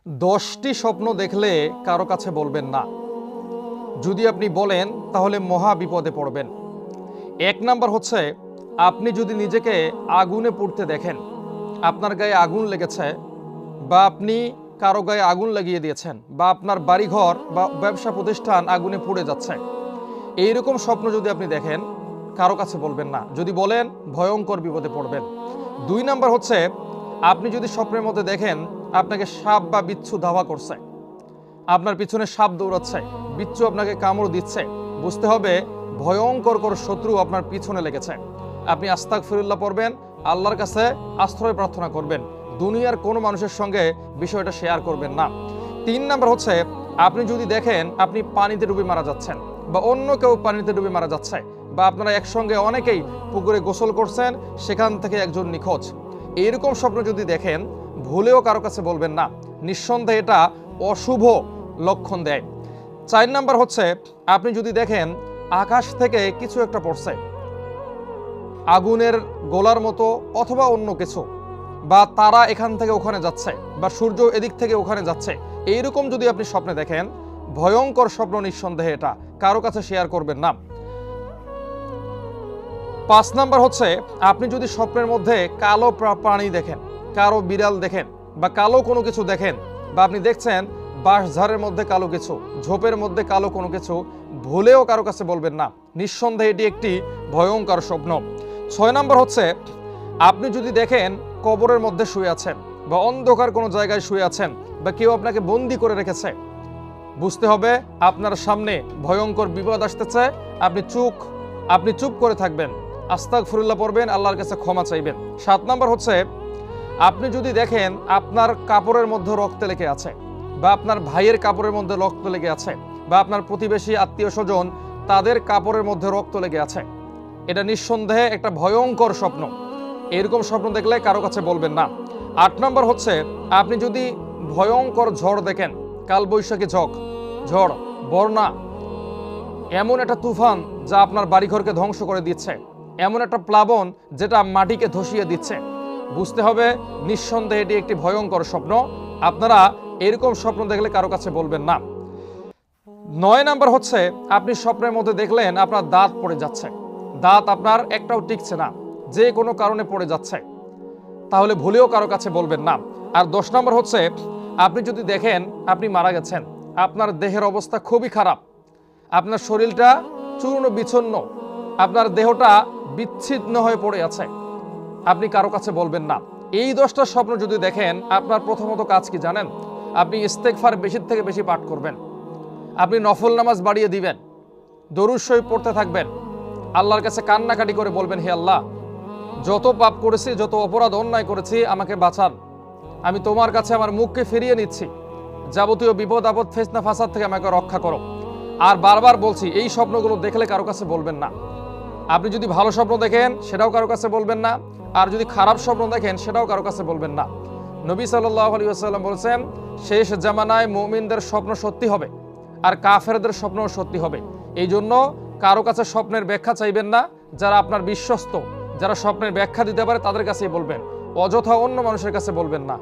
10টি স্বপ্ন দেখলে কারো কাছে বলবেন না। যদি আপনি বলেন তাহলে মহা বিপদে পড়বেন। 1 নাম্বার হচ্ছে, আপনি যদি নিজেকে আগুনে পুড়তে দেখেন, আপনার গায়ে আগুন লেগেছে বা আপনি কারো গায়ে আগুন লাগিয়ে দিয়েছেন বা আপনার বাড়িঘর বা ব্যবসা প্রতিষ্ঠান আগুনে পুড়ে যাচ্ছে, এইরকম স্বপ্ন যদি আপনি দেখেন কারো কাছে বলবেন না। যদি বলেন ভয়ঙ্কর বিপদে পড়বেন। 2 নাম্বার হচ্ছে, আপনি যদি স্বপ্নের মধ্যে দেখেন আপনাকে সাপ বা বিচ্ছু ধাওয়া করছে, আপনার পিছনে সাপ দৌড়াচ্ছে, বিচ্ছু আপনাকে কামড় দিচ্ছে, বুঝতে হবে ভয়ঙ্কর কোন শত্রু আপনার পিছনে লেগেছে। আপনি আস্তাগফিরুল্লাহ পড়বেন, আল্লাহর কাছে আশ্রয় প্রার্থনা করবেন, দুনিয়ার কোনো মানুষের সঙ্গে বিষয়টা শেয়ার করবেন না। 3 নাম্বার হচ্ছে, আপনি যদি দেখেন আপনি পানিতে ডুবে মারা যাচ্ছেন বা অন্য কেউ পানিতে ডুবে মারা যাচ্ছে বা আপনারা একসঙ্গে অনেকেই পুকুরে গোসল করছেন, সেখান থেকে একজন নিখোঁজ, এইরকম স্বপ্ন যদি দেখেন ভুলেও কারো কাছে বলবেন না। নিঃসন্দেহে এটা অশুভ লক্ষণ দেয়। 4 নাম্বার হচ্ছে, আপনি যদি দেখেন আকাশ থেকে কিছু একটা পড়ছে, আগুনের গোলার মতো অথবা অন্য কিছু, বা তারা এখান থেকে ওখানে যাচ্ছে বা সূর্য এদিক থেকে ওখানে যাচ্ছে, এইরকম যদি আপনি স্বপ্নে দেখেন ভয়ঙ্কর স্বপ্ন, নিঃসন্দেহে এটা কারো কাছে শেয়ার করবেন না। 5 নাম্বার হচ্ছে, আপনি যদি স্বপ্নের মধ্যে কালো প্রাণী দেখেন, কালো বিড়াল দেখেন বা কালো কোনো কিছু দেখেন, বা আপনি দেখছেন বাঁশঝাড়ের মধ্যে কালো কিছু, ঝোপের মধ্যে কালো কোনো কিছু, ভুলেও কারো কাছে বলবেন না। নিঃসন্দেহে এটি একটি ভয়ঙ্কর স্বপ্ন। 6 নাম্বার হচ্ছে, আপনি যদি দেখেন কবরের মধ্যে শুয়ে আছেন বা অন্ধকার কোনো জায়গায় শুয়ে আছেন বা কেউ আপনাকে বন্দি করে রেখেছে, বুঝতে হবে আপনার সামনে ভয়ঙ্কর বিপদ আসতেছে। আপনি চুপ করে থাকবেন, আস্তাগফিরুল্লাহ পড়বেন, আল্লাহর কাছে ক্ষমা চাইবেন। 7 নাম্বার হচ্ছে, আপনি যদি দেখেন আপনার কাপড়ের মধ্যে রক্ত লেগে আছে বা আপনার ভাইয়ের কাপড়ের মধ্যে রক্ত লেগে আছে বা আপনার প্রতিবেশী আত্মীয় স্বজন তাদের কাপড়ের মধ্যে রক্ত লেগে আছে, এটা নিঃসন্দেহে একটা ভয়ঙ্কর স্বপ্ন। এরকম স্বপ্ন দেখলে কারো কাছে বলবেন না। 8 নাম্বার হচ্ছে, আপনি যদি ভয়ঙ্কর ঝড় দেখেন, কালবৈশাখী ঝড়, বন্যা, এমন একটা তুফান যা আপনার বাড়িঘরকে ধ্বংস করে দিচ্ছে, এমন একটা প্লাবন যেটা মাটিকে ধসিয়ে দিচ্ছে, বুঝতে হবে নিঃসন্দেহে এটি একটি ভয়ঙ্কর স্বপ্ন। আপনারা এরকম স্বপ্ন দেখলে কারো কাছে বলবেন না। 9 নাম্বার হচ্ছে, আপনি স্বপ্নের মধ্যে দেখলেন আপনার দাঁত পড়ে যাচ্ছে, দাঁত আপনার একটাও টিকছে না, যে কোনো কারণে পড়ে যাচ্ছে, তাহলে ভুলেও কারো কাছে বলবেন না। আর 10 নাম্বার হচ্ছে, আপনি যদি দেখেন আপনি মারা গেছেন, আপনার দেহের অবস্থা খুবই খারাপ, আপনার শরীরটা চূর্ণ বিচ্ছন্ন, আপনার দেহটা বিচ্ছিন্ন হয়ে পড়ে আছে, আপনি কারো কাছে বলবেন না। এই 10টা স্বপ্ন যদি দেখেন, আপনার প্রথমত কাজ কি জানেন? আপনি ইস্তেগফার বেশি থেকে বেশি পাঠ করবেন, আপনি নফল নামাজ বাড়িয়ে দিবেন, দরুদ শরীফ পড়তে থাকবেন, আল্লাহর কাছে কান্নাকাটি করে বলবেন, হে আল্লাহ, যত পাপ করেছি, যত অপরাধ অন্যায় করেছি, আমাকে বাঁচান, আমি তোমার কাছে আমার মুখকে ফিরিয়ে নিচ্ছি, যাবতীয় বিপদ আপদ ফিতনা ফাসাদ থেকে আমাকে রক্ষা করো। আর বারবার বলছি, এই স্বপ্নগুলো দেখলে কারো কাছে বলবেন না। আপনি যদি ভালো স্বপ্ন দেখেন সেটাও কারো কাছে বলবেন না, আর যদি খারাপ স্বপ্ন দেখেন সেটাও কারো কাছে বলবেন না। নবী সাল্লাল্লাহু আলাইহি ওয়াসাল্লাম বলেছেন, শেষ জামানায় মুমিনদের স্বপ্ন সত্যি হবে আর কাফেরদের স্বপ্নও সত্যি হবে। এই জন্য কারো কাছে স্বপ্নের ব্যাখ্যা চাইবেন না। যারা আপনার বিশ্বস্ত, যারা স্বপ্নের ব্যাখ্যা দিতে পারে তাদের কাছেই বলবেন, অযথা অন্য মানুষের কাছে বলবেন না।